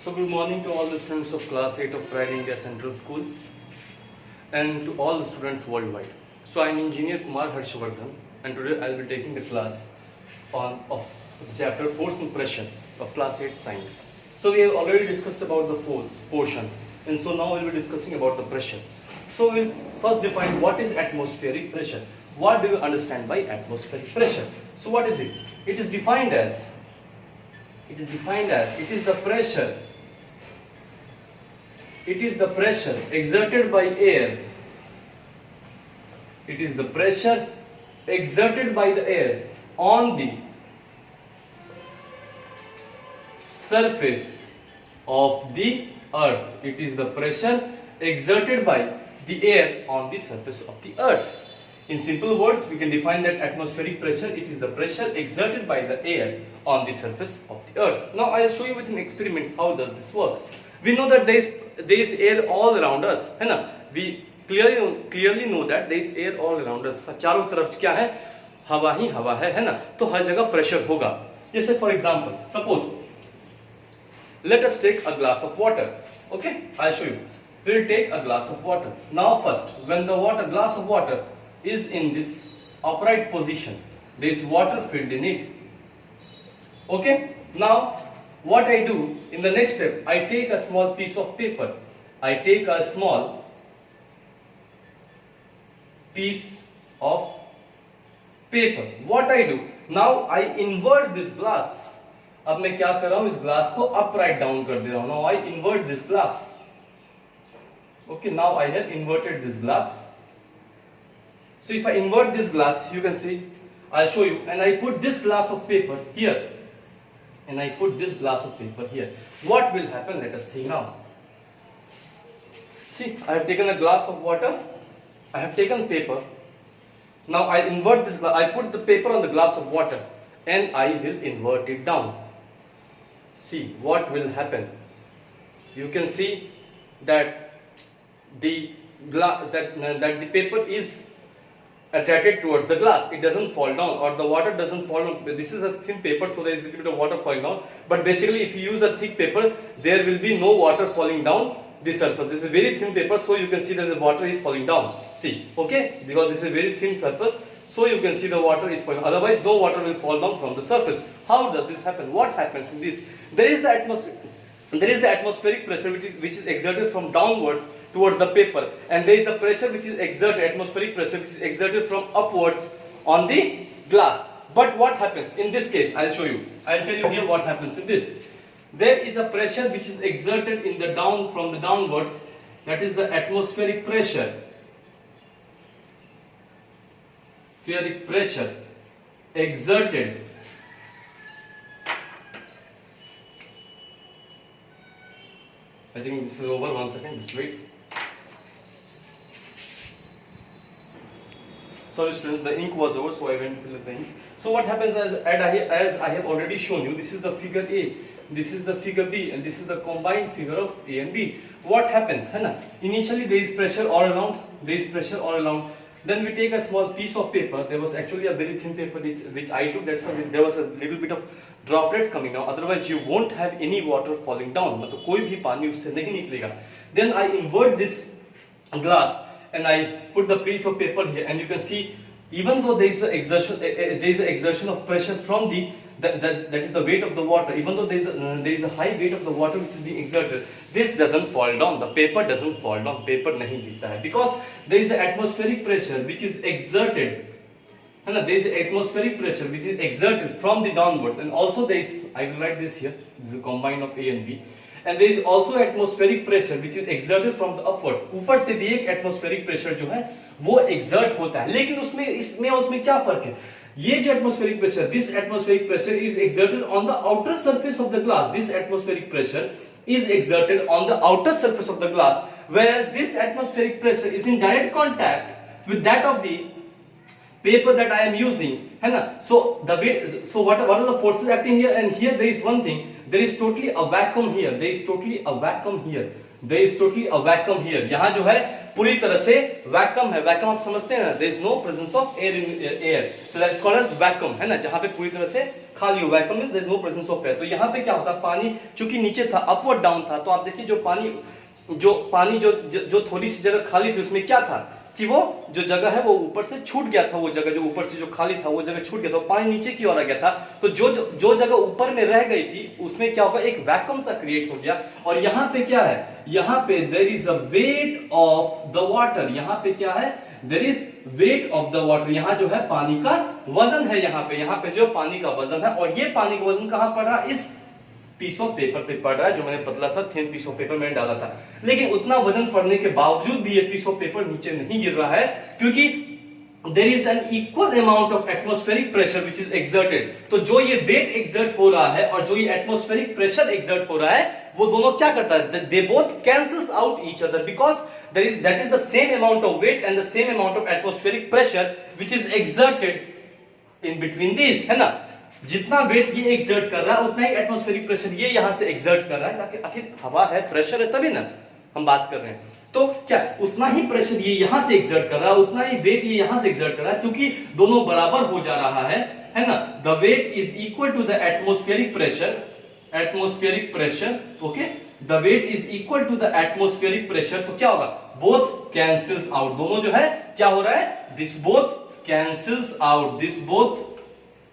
So good morning to all the students of class 8 of Pride India Central School and to all the students worldwide. So I am Engineer Kumar Harshvardhan and today I will be taking the class on chapter Force and Pressure of class 8 science. So we have already discussed about the force portion and so now we will be discussing about the pressure. So we will first define what is atmospheric pressure. What do you understand by atmospheric pressure? So what is it? It is defined as it is the pressure. It is the pressure exerted by air. It is the pressure exerted by the air on the surface of the earth. It is the pressure exerted by the air on the surface of the earth. In simple words, we can define that atmospheric pressure, it is the pressure exerted by the air on the surface of the earth. Now I will show you with an experiment how does this work. We know that there is air all around us, है ना? We clearly know that there is air all around us. चारों तरफ क्या है? हवा ही हवा है ना? तो हर जगह प्रेशर होगा. जैसे for example, suppose let us take a glass of water. Okay, I'll show you. We will take a glass of water. Now first, when the glass of water is in this upright position, there is water filled in it. Okay, now what I do in the next step, I take a small piece of paper. I take a small piece of paper. What I do, now I invert this glass. अब मैं क्या कर रहा हूं, इस glass को upright down कर दे रहा हूं. Now I invert this glass. Okay, now I have inverted this glass. So if I invert this glass, you can see, I'll show you, and I put this glass of paper here, and I put this glass of paper here. What will happen? Let us see now. See, I have taken a glass of water, I have taken paper. Now I invert this glass, I put the paper on the glass of water, and I will invert it down. See, what will happen? You can see that the paper is attracted towards the glass. It doesn't fall down, or the water doesn't fall down. This is a thin paper, so there is a little bit of water falling down. But basically, if you use a thick paper, there will be no water falling down the surface. This is very thin paper, so you can see that the water is falling down. See, okay, because this is a very thin surface, so you can see the water is falling. Otherwise, no water will fall down from the surface. How does this happen? What happens in this? There is the atmospheric pressure which is exerted from downwards towards the paper, and there is a pressure which is exerted, atmospheric pressure which is exerted from upwards on the glass. But what happens in this case? I'll show you. I'll tell you here what happens in this. There is a pressure which is exerted in the from the downwards. That is the atmospheric pressure. Atmospheric pressure exerted I think this is over. 1 second, just wait. Sorry students, the ink was over, so I went to fill up the ink. So what happens as I have already shown you, this is the figure A, this is the figure B, and this is the combined figure of A and B. What happens? Initially there is pressure all around. Then we take a small piece of paper. There was actually a very thin paper which I took. That's why there was a little bit of droplets coming down. Otherwise you won't have any water falling down. मतलब कोई भी पानी उससे नहीं निकलेगा. Then I invert this glass and I put the piece of paper here, and you can see, even though there is an exertion of pressure from that is the weight of the water, even though there is a high weight of the water which is being exerted, this doesn't fall down. The paper doesn't fall down. Paper नहीं गिरता है, because there is an atmospheric pressure which is exerted. There is an atmospheric pressure which is exerted from the downwards, and also there is, I will write this here, this is a combine of A and B. And there is also atmospheric pressure which is exerted from the upwards. ऊपर से भी एक atmospheric pressure जो है वो exert होता है, लेकिन उसमें क्या फर्क है? ये जो atmospheric pressure, this atmospheric pressure is exerted on the outer surface of the glass. This atmospheric pressure is exerted on the outer surface of the glass, whereas this atmospheric pressure is in direct contact with that of the paper that I am using. So what are the forces acting here? And here there is one thing. There is totally a vacuum here. There is totally a vacuum here, यहाँ जो है पूरी तरह से vacuum है। Vacuum आप समझते हैं ना, there is no presence of air in air, so that is called as vacuum, है ना, जहाँ पे पूरी तरह से खाली हो। Vacuum means there is no presence of air. तो यहाँ पे क्या होता है, पानी चूंकि नीचे था, अपवर्ड डाउन था, तो आप देखिए जो पानी जो थोड़ी सी जगह खाली थी उसमें क्या था कि वो जो जगह है वो ऊपर से छूट गया था, वो जगह जो ऊपर से जो खाली था वो जगह छूट गया था, पानी नीचे की ओर आ गया था। तो जो जगह ऊपर में रह गई थी उसमें क्या होगा, एक वैक्यूम सा क्रिएट हो गया। और यहाँ पे क्या है, यहाँ पे there is a weight of the water, यहाँ पे क्या है, there is weight of the water, यहाँ जो है पानी का वजन है, यहाँ पे जो पानी का वजन है। और ये पानी का वजन कहां पड़ रहा है, इस पीस ऑफ पेपर पे पड़ रहा है, जो मैंने पतला सा थिन पीस ऑफ पेपर मैंने डाला था। लेकिन उतना वजन पड़ने के बावजूद भी ये पीस ऑफ पेपर नीचे नहीं गिर रहा है, क्योंकि there is an equal amount of atmospheric pressure which is exerted। तो जो ये वेट एक्सर्ट हो रहा है और जो ये एटमॉस्फेरिक प्रेशर एक्सर्ट हो रहा है, वो दोनों क्या करता है, they both cancels out each other because that is the same amount of weight and the same amount of atmospheric pressure which is exerted in between these, है ना। जितना वेट ये एक्सर्ट कर रहा है उतना ही एटमॉस्फेरिक प्रेशर ये यहां से एक्सर्ट कर रहा है, ताकि आखिर हवा है, प्रेशर है, तभी ना हम बात कर रहे हैं। तो क्या उतना ही प्रेशर ये यहां से एक्सर्ट कर रहा है, उतना ही वेट ये यहां से एक्सर्ट कर रहा है, क्योंकि दोनों बराबर हो जा रहा है ना। The weight is equal to the atmospheric pressure, okay, the weight is equal to the atmospheric pressure. तो क्या होगा, बोथ कैंसिल्स आउट, दोनों जो है क्या हो रहा है, this both cancels out, this both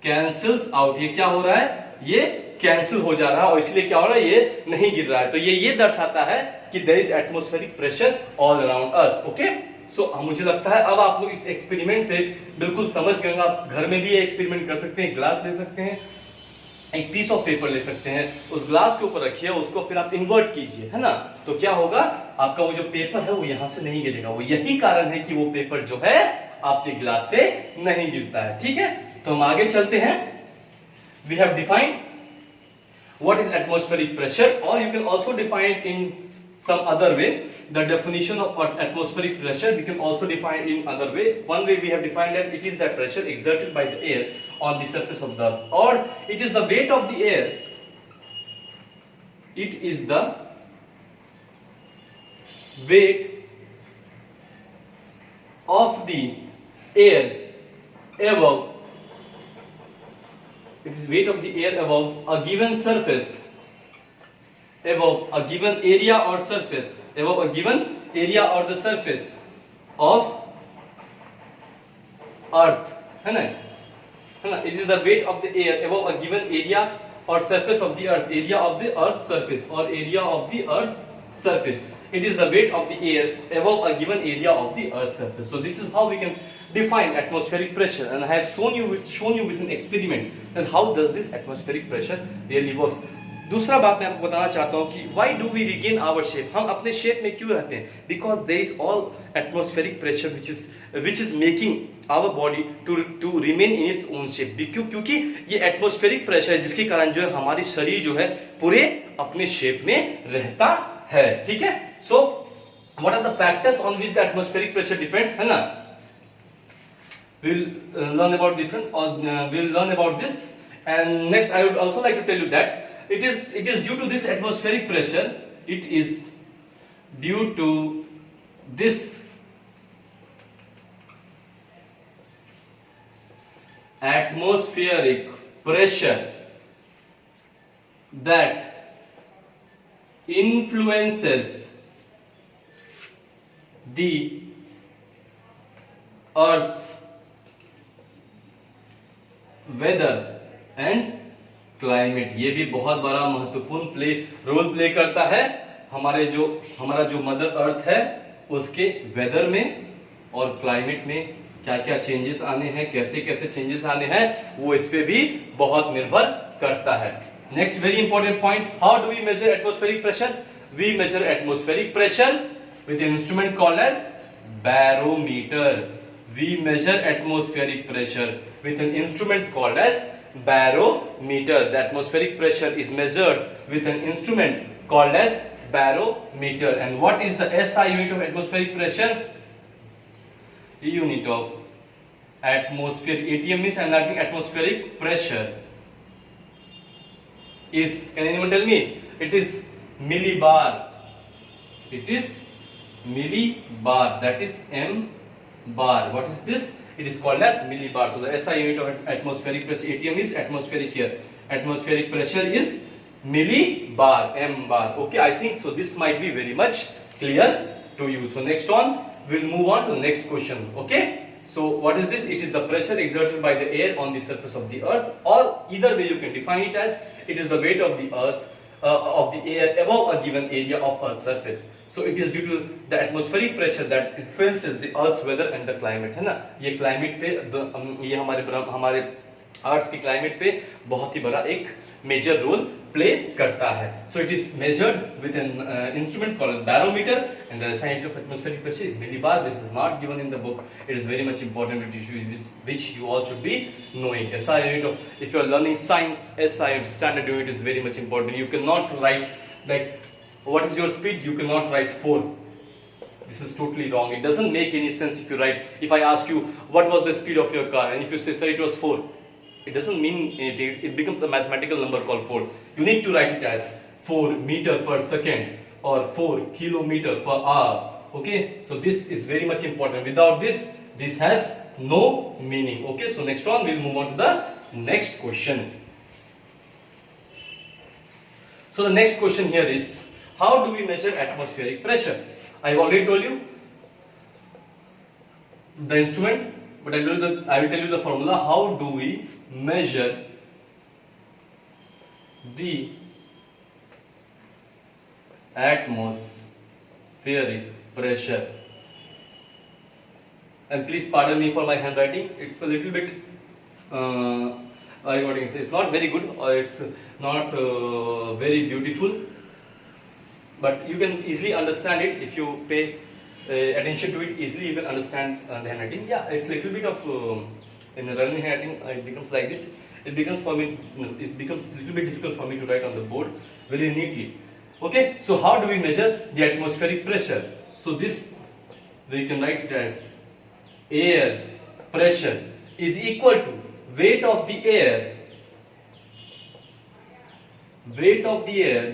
cancels out, ये क्या हो रहा है, ये कैंसिल हो जा रहा है, और इसलिए क्या हो रहा है, ये नहीं गिर रहा है। तो ये दर्शाता है कि there is atmospheric pressure all around us, okay. So मुझे लगता है अब आप लोग इस एक्सपेरिमेंट से बिल्कुल समझ गए होंगे। आप घर में भी ये एक्सपेरिमेंट कर सकते हैं, ग्लास ले सकते हैं, एक पीस ऑफ पेपर ले सकते हैं, उस ग्लास के ऊपर रखिए, उसको फिर आप इन्वर्ट कीजिए, है ना। तो क्या होगा, आपका वो जो पेपर है वो यहां से नहीं गिरेगा। वो यही कारण है कि वो पेपर जो है आपके ग्लास से नहीं गिरता है, ठीक है। तो हम आगे चलते हैं। We have defined what is atmospheric pressure, or you can also define it in some other way. The definition of atmospheric pressure we can also define in other way. One way we have defined that it is the pressure exerted by the air on the surface of the earth, or it is the weight of the air, it is the weight of the air above, it is weight of the air above a given surface, above a given area or surface, above a given area or the surface of earth, है ना, it is the weight of the air above a given area or surface of the earth, area of the earth's surface, or area of the earth's surface, it is the weight of the air above a given area of the earth's surface. So this is how we can define atmospheric pressure, and I have shown you with an experiment that how does this atmospheric pressure really works. दूसरा बात मैं आपको बताना चाहता हूँ कि why do we regain our shape, हम अपने शेप में क्यों रहते हैं, because there is all atmospheric pressure which is making our body to remain in its own shape. क्योंकि ये atmospheric pressure है जिसके कारण जो है हमारी शरीर जो है पूरे अपने शेप में रहता है, ठीक है। So what are the factors on which the atmospheric pressure depends, है ना। We'll learn about we'll learn about this, and next I would also like to tell you that it is due to this atmospheric pressure, it is due to this atmospheric pressure that influences the earth weather and climate. ये भी बहुत बड़ा महत्वपूर्ण role play करता है हमारा जो mother earth है उसके वेदर में और क्लाइमेट में क्या क्या चेंजेस आने हैं, कैसे कैसे चेंजेस आने हैं, वो इस पे भी बहुत निर्भर करता है। Next very important point, how do we measure atmospheric pressure, we measure atmospheric pressure with an instrument called as barometer. We measure atmospheric pressure with an instrument called as barometer. The atmospheric pressure is measured with an instrument called as barometer. And what is the SI unit of atmospheric pressure? Unit of atmosphere. ATM means atmospheric pressure is, can anyone tell me? It is millibar. It is millibar, that is m bar. What is this? It is called as millibar. So the SI unit of atmospheric pressure, ATM, is atmospheric here. Atmospheric pressure is millibar, m bar. Okay, I think so. This might be very much clear to you. So next on, we'll move on to the next question. Okay. So what is this? It is the pressure exerted by the air on the surface of the earth, or either way you can define it as it is the weight of the earth of the air above a given area of earth's surface. So it is due to the atmospheric pressure that influences the earth's weather and the climate, है ना. ये climate पे ये हमारे अर्थ की climate पे बहुत ही बड़ा एक मेजर रोल प्ले करता है. So it is measured with an instrument called as barometer and the scientific of atmospheric pressure is millibar. This is not given in the book. It is very much important which you all should be knowing. SI unit of, if you are learning science, SI unit, standard unit, is very much important. You cannot write like what is your speed, you cannot write 4. This is totally wrong. It doesn't make any sense if you write, if I ask you what was the speed of your car and if you say sir it was 4, it doesn't mean anything. It becomes a mathematical number called 4. You need to write it as 4 meter per second or 4 kilometer per hour. Okay, so this is very much important. Without this, this has no meaning. Okay, so next on, we'll move on to the next question. So the next question here is, how do we measure atmospheric pressure? I've already told you the instrument, but I will tell you the formula. How do we measure the atmospheric pressure? And please pardon me for my handwriting. It's a little bit it's not very good, or it's not very beautiful, but you can easily understand it if you pay attention to it. Easily you can understand the handwriting. Yeah, it's a little bit of in the running handwriting it becomes like this. It becomes a little bit difficult for me to write on the board very neatly. Okay, so how do we measure the atmospheric pressure? So this we can write it as air pressure is equal to weight of the air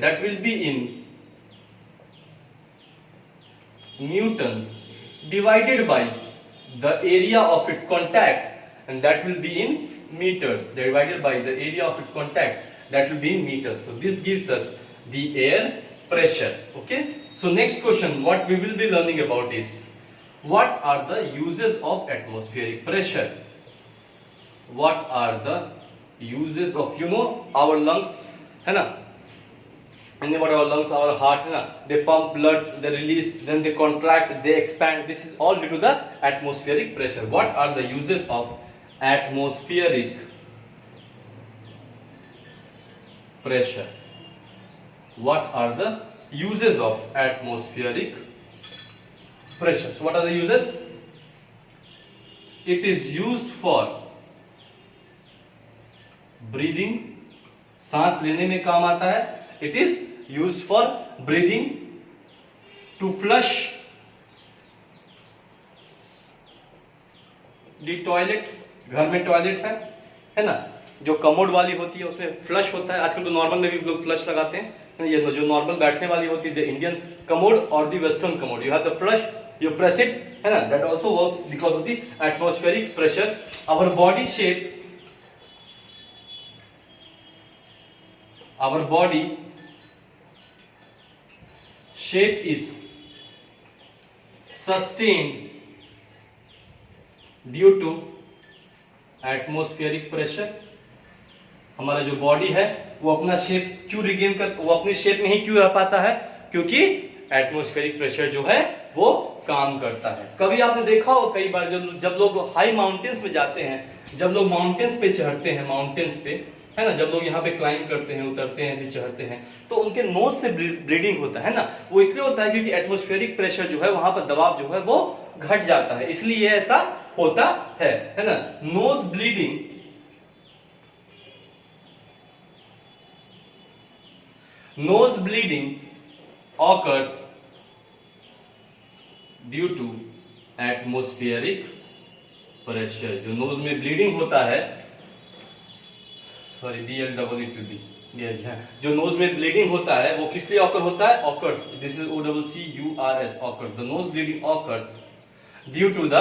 that will be in Newton divided by the area of its contact, and that will be in meters, divided by the area of its contact, that will be in meters. So this gives us the air pressure. Okay, so next question what we will be learning about is, what are the uses of atmospheric pressure? What are the uses of, our lungs, है ना, and what our lungs, our heart, है ना, they pump blood, they release, then they contract, they expand. This is all due to the atmospheric pressure. What are the uses of atmospheric pressure? What are the uses of atmospheric pressure? So what are the uses? It is used for breathing, सांस लेने में काम आता है. It is used for breathing, to flush the toilet. घर में toilet है ना, जो कमोड वाली होती है उसमें फ्लश होता है. आजकल तो नॉर्मल में भी लोग फ्लश लगाते हैं. ये जो नॉर्मल बैठने वाली होती है, द इंडियन कमोड और the western commode, you have the flush, you press it, है ना, that also works because of the atmospheric pressure. Our body shape is sustained due to atmospheric pressure. हमारा जो body है वो अपना shape क्यों regain कर, वो अपने शेप में ही क्यों रह पाता है? क्योंकि एटमॉस्फेरिक प्रेशर जो है वो काम करता है. कभी आपने देखा हो कई बार जब लोग हाई माउंटेन्स में जाते हैं, जब लोग माउंटेन्स पे चढ़ते हैं, माउंटेन्स पे, है ना, जब लोग यहाँ पे क्लाइंब करते हैं, उतरते हैं, फिर चढ़ते हैं, तो उनके नोज से ब्लीडिंग होता है ना. वो इसलिए होता है क्योंकि एटमॉस्फेरिक प्रेशर जो है, वहां पर दबाव जो है वो घट जाता है, इसलिए ऐसा होता है ना. Nose bleeding occurs due to atmospheric pressure. जो नोज में ब्लीडिंग होता है, सॉरी BLEED, yes, हाँ. जो नोज में ब्लीडिंग होता है वो किस लिए ऑकर होता है? Occurs. This is OCCURS, occurs. The nose bleeding occurs due to the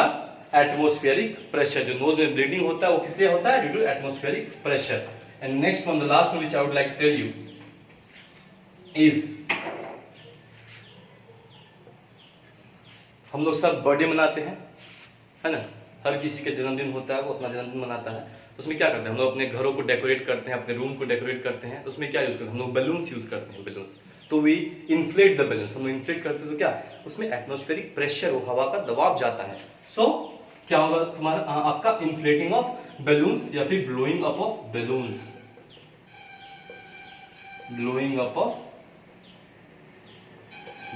atmospheric pressure. जो नोज में ब्लीडिंग होता है वो किस लिए होता है? Due to atmospheric pressure. And next one, the last one which I would like to tell you is, हम लोग सब बर्थडे मनाते हैं, है ना. हर किसी का जन्मदिन होता है, वो अपना जन्मदिन मनाता है. तो उसमें क्या करते हैं हम लोग? अपने घरों को डेकोरेट करते हैं, अपने रूम को डेकोरेट करते हैं. तो उसमें क्या यूज करते हैं हम लोग? बलून्स यूज करते हैं, बलून्स. तो वी इन्फ्लेट द बलून्स. हम लोग इन्फ्लेट करते हैं तो क्या उसमें एटमॉस्फेरिक प्रेशर, वो हवा का दबाव जाता है. सो क्या होगा तुम्हारा? आपका इन्फ्लेटिंग ऑफ बलून्स या फिर blowing up of balloons. Blowing up of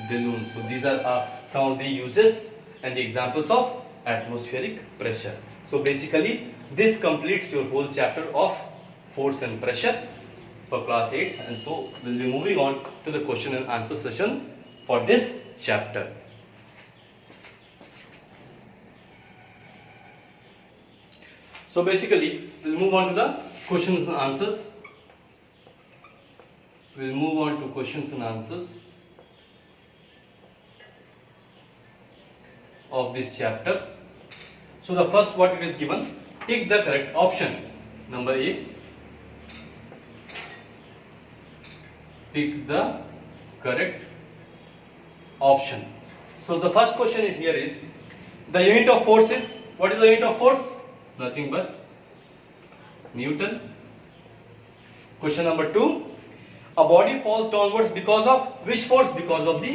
balloons. So these are some of the uses and the examples of atmospheric pressure. So basically this completes your whole chapter of force and pressure for class 8, and so we'll be moving on to the question and answer session for this chapter. So basically we'll move on to the questions and answers. We'll move on to questions and answers of this chapter. So the first, what it is given, tick the correct option. Number A, pick the correct option. So the first question is here is, the unit of force is, what is the unit of force? Nothing but Newton. Question number 2, a body falls downwards because of which force? Because of the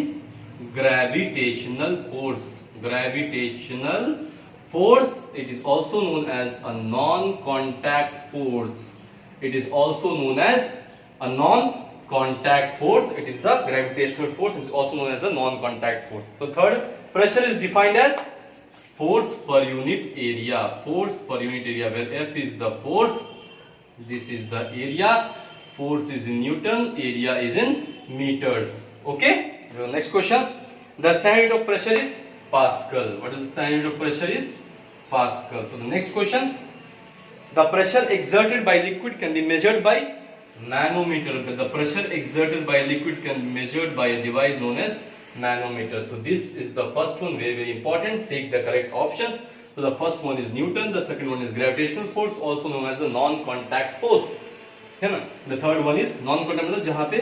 gravitational force. Gravitational force, it is also known as a non-contact force. It is also known as a non-contact force. It is the gravitational force. It is also known as a non-contact force. So third, pressure is defined as force per unit area. Force per unit area, where F is the force, this is the area. Force is in Newton, area is in meters. Okay. The next question, the standard unit of pressure is Pascal. What is the standard unit of pressure? Is Pascal. So the next question, the pressure exerted by liquid can be measured by nanometer. The pressure exerted by a liquid can be measured by a device known as nanometer. So this is the first one, very very important. Take the correct options. So the first one is Newton, the second one is gravitational force, also known as the non-contact force, है ना. The third one is non-contact, मतलब जहाँ पे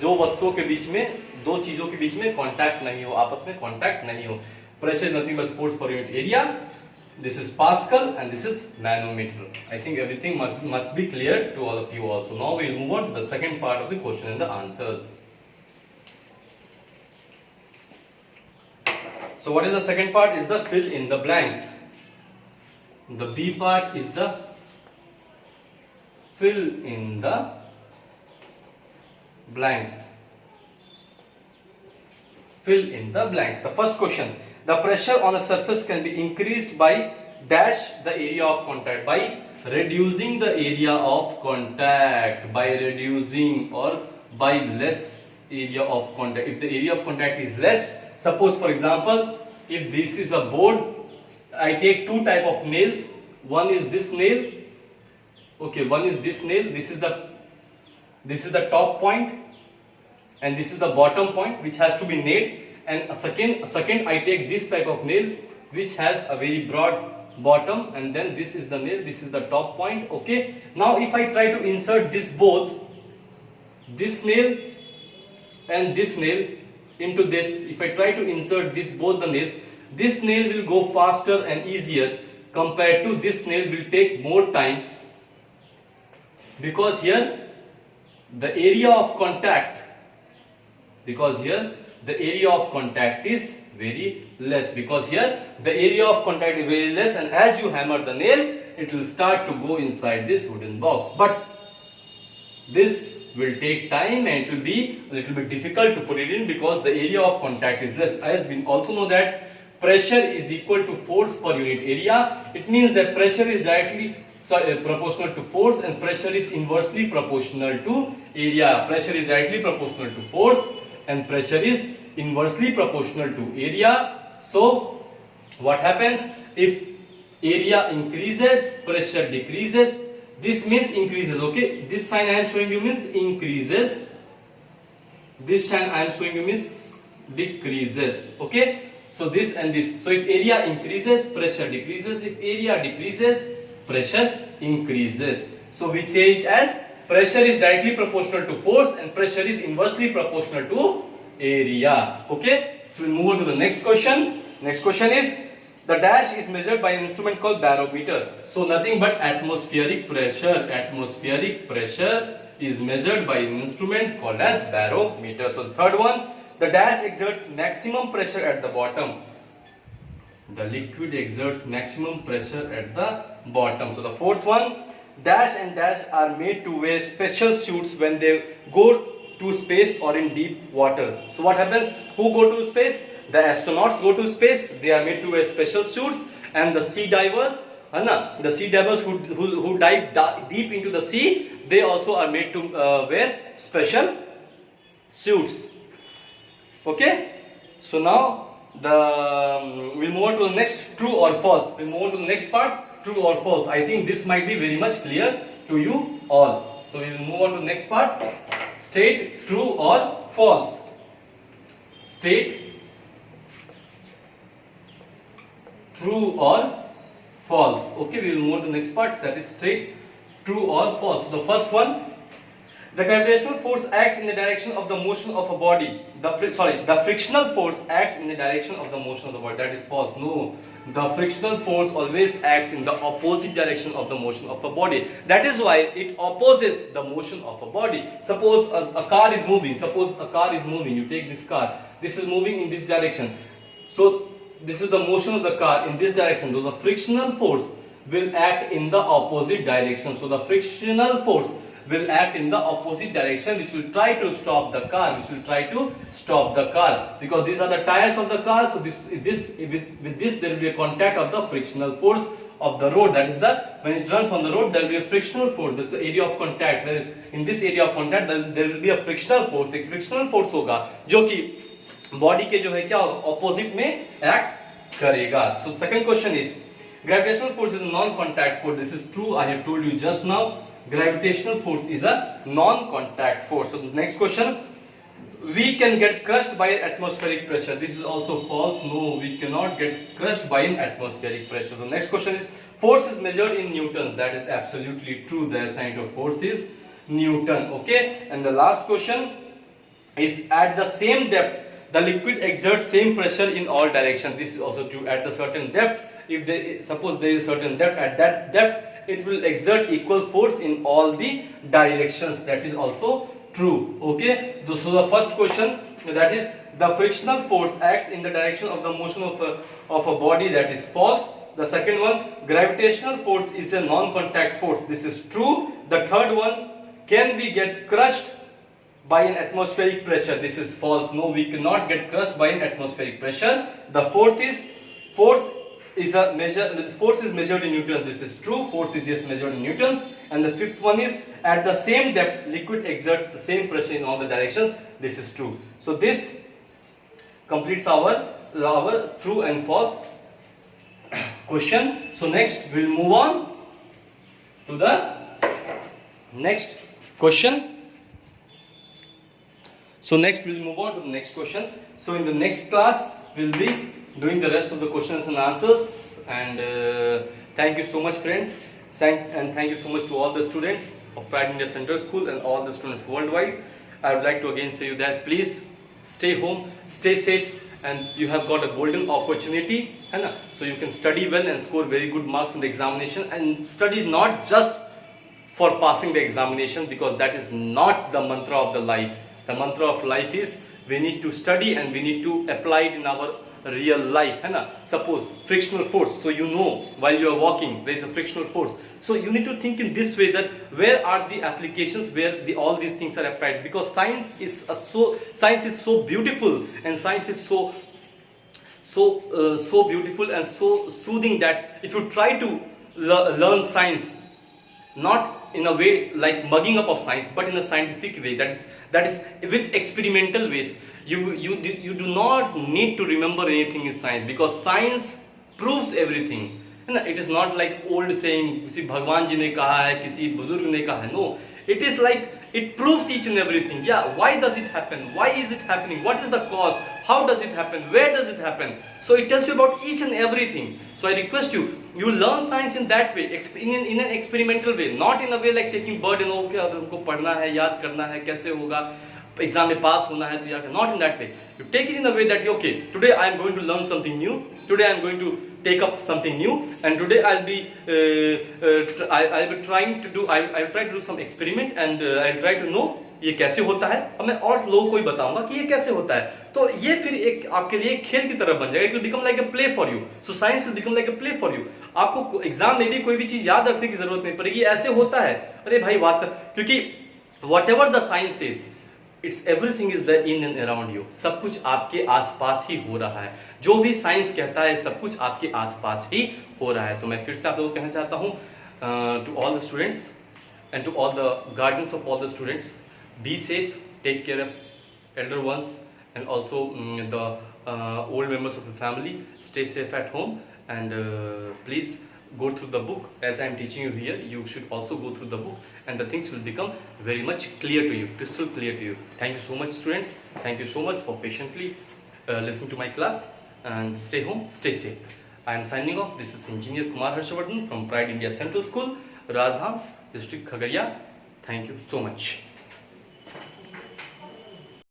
दो वस्तुओं के बीच में, दो चीजों के बीच में कांटेक्ट नहीं हो, आपस में कांटेक्ट नहीं हो. Pressure is nothing but force per unit area. This is pascal and this is nanometer. I think everything must be clear to all of you also. Now we will move on to the second part of the question and the answers. So what is the second part? Is the fill in the blanks. The B part is the fill in the blanks. Fill in the blanks. The first question, the pressure on a surface can be increased by dash the area of contact, by reducing the area of contact, by reducing or by less area of contact. If the area of contact is less, suppose for example, if this is a board, I take two type of nails. One is this nail, okay, one is this nail. This is the top point and this is the bottom point which has to be nailed. And a second I take this type of nail which has a very broad bottom, and then this is the nail, this is the top point. Okay, now if I try to insert this both, this nail and this nail into this, if I try to insert both the nails, this nail will go faster and easier compared to this nail will take more time, because here the area of contact is very less, because here the area of contact is very less, and as you hammer the nail it will start to go inside this wooden box. But this will take time and it will be a little bit difficult to put it in because the area of contact is less. As we also know that pressure is equal to force per unit area. It means that pressure is directly proportional to force and pressure is inversely proportional to area. Pressure is directly proportional to force and pressure is inversely proportional to area. So what happens if area increases, pressure decreases, This means increases. Okay, this sign I am showing you means increases. This sign I am showing you means decreases. Okay, so this and this. So if area increases, pressure decreases. If area decreases, pressure increases. So we say it as pressure is directly proportional to force and pressure is inversely proportional to area. Okay, so we'll move on to the next question. Next question is, the dash is measured by an instrument called barometer. So nothing but atmospheric pressure. Atmospheric pressure is measured by an instrument called as barometer. So the third one, the dash exerts maximum pressure at the bottom. The liquid exerts maximum pressure at the bottom. So the fourth one, dash and dash are made to wear special suits when they go to space or in deep water. So what happens? Who go to space? The astronauts go to space. They are made to wear special suits, and the sea divers, the sea divers who dive deep into the sea, they also are made to wear special suits. Okay. So now we'll move on to the next, true or false. We'll move on to the next part, true or false. I think this might be very much clear to you all. So we will move on to the next part. State true or false. State true or false. Okay, we will move on to the next part. That is state true or false. The first one, the gravitational force acts in the direction of the motion of a body. The frictional force acts in the direction of the motion of the body. That is false. No, the frictional force always acts in the opposite direction of the motion of a body. That is why it opposes the motion of a body. Suppose a car is moving. You take this car. This is moving in this direction. So this is the motion of the car in this direction. So the frictional force will act in the opposite direction. So the frictional force will act in the opposite direction, which will try to stop the car. Because these are the tires of the car. So with this there will be a contact of the frictional force of the road. That is when it runs on the road, there will be a frictional force. That's the area of contact. In this area of contact, there will be a frictional force. एक frictional force होगा जो कि body के जो है क्या opposite में act करेगा. So second question is, gravitational force is a non-contact force. This is true. I have told you just now. Gravitational force is a non-contact force. So the next question, we can get crushed by atmospheric pressure. This is also false. No, we cannot get crushed by an atmospheric pressure. The next question is, force is measured in newtons. That is absolutely true. The sign of force is Newton. Okay. And the last question is, at the same depth, the liquid exerts same pressure in all directions. This is also true. At a certain depth, suppose there is a certain depth, at that depth it will exert equal force in all the directions. That is also true. Okay. So the first question, that is, the frictional force acts in the direction of the motion of a body. That is false. The second one, gravitational force is a non-contact force. This is true. The third one, can we get crushed by an atmospheric pressure? This is false. No, we cannot get crushed by an atmospheric pressure. The fourth is, force is measured in newtons. This is true. Force is yes measured in newtons. And the fifth one is, at the same depth, liquid exerts the same pressure in all the directions. This is true. So this completes our true and false question. So next we'll move on to the next question. So next we'll move on to the next question. So in the next class we'll be doing the rest of the questions and answers. And thank you so much, friends. And thank you so much to all the students of Pride India Central School and all the students worldwide. I would like to again say you that please stay home, stay safe, and you have got a golden opportunity. So you can study well and score very good marks in the examination, and study not just for passing the examination, because that is not the mantra of the life. The mantra of life is we need to study and we need to apply it in our real life. Suppose frictional force, so you know while you are walking there is a frictional force, so you need to think in this way, that where are the applications where all these things are applied, because science is so beautiful, and science is so beautiful and so soothing, that if you try to learn science not in a way like mugging up of science, but in a scientific way, that is with experimental ways, you do not need to remember anything in science, because science proves everything. है ना. It is not like old saying किसी भगवान जी ने कहा है, किसी बुजुर्ग ने कहा है. No, it is like it proves each and everything. Yeah, why does it happen? Why is it happening? What is the cause? How does it happen? Where does it happen? So it tells you about each and everything. So I request you, you learn science in that way, in an experimental way, not in a way like taking burden. Okay, अब हमको पढ़ना है, याद करना है, कैसे होगा, exam में पास होना है तो यार. Not in that way. You take it in a way that okay, today I am going to learn something new, today I am going to take up something new, and today I'll be trying to do, I'll try to do some experiment, and I'll try to know ये कैसे होता है, और मैं और लोगों को भी बताऊंगा कि ये कैसे होता है. तो ये फिर एक आपके लिए एक खेल की तरह बन जाएगा. It will become like a play for you. So science will become like a play for you. आपको एग्जाम में भी कोई भी चीज याद रखने की जरूरत नहीं पड़ेगी. ऐसे होता है, अरे भाई बात, क्योंकि what ever the science is, it's everything is the in and around you. सब कुछ आपके आसपास ही हो रहा है. जो भी साइंस कहता है सब कुछ आपके आसपास ही हो रहा है. तो मैं फिर से आप लोगों को कहना चाहता हूँ, to all the students and to all the guardians of all the students, be safe, take care of elder ones, and also the old members of the family. Stay safe at home, and please go through the book as I am teaching you here. You should also go through the book, and the things will become very much clear to you, crystal clear to you. Thank you so much, students. Thank you so much for patiently listening to my class, and stay home, stay safe. I am signing off. This is Engineer Kumar Harshavardhan from Pride India Central School, Rajdham, District Khagariya. Thank you so much.